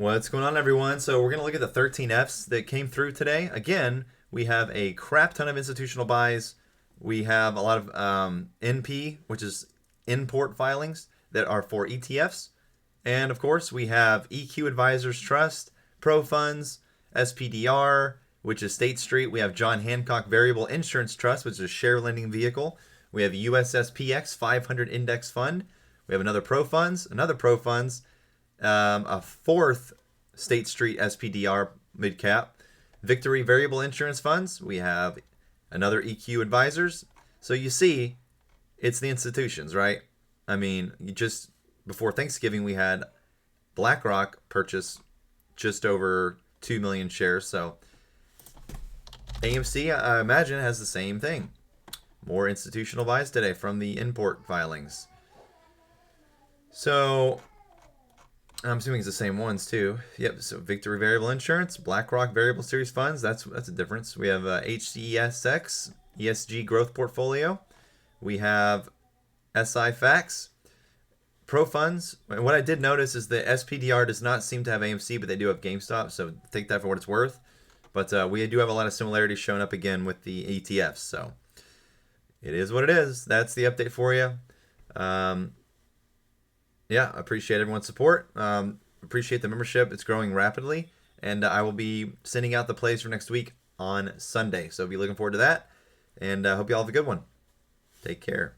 What's going on, everyone? So we're going to look at the 13 Fs that came through today. Again, we have a crap ton of institutional buys. We have a lot of NP, which is import filings that are for ETFs. And of course, we have EQ Advisors Trust, Pro Funds, SPDR, which is State Street. We have John Hancock Variable Insurance Trust, which is a share lending vehicle. We have USSPX 500 Index Fund. We have another Pro Funds, a fourth State Street SPDR midcap, Victory Variable Insurance Funds. We have another EQ Advisors. So you see, it's the institutions, right? I mean, just before Thanksgiving, we had BlackRock purchase just over 2 million shares. So AMC, I imagine, has the same thing. More institutional buys today from the import filings. So I'm assuming it's the same ones too. Yep. So Victory Variable Insurance, BlackRock Variable Series Funds. That's a difference. We have HCSX ESG Growth Portfolio. We have SI Facts, Pro Funds. And what I did notice is the SPDR does not seem to have AMC, but they do have GameStop. So take that for what it's worth. But we do have a lot of similarities showing up again with the ETFs. So it is what it is. That's the update for you. Yeah, appreciate everyone's support. Appreciate the membership. It's growing rapidly. And I will be sending out the plays for next week on Sunday. So be looking forward to that. And I hope you all have a good one. Take care.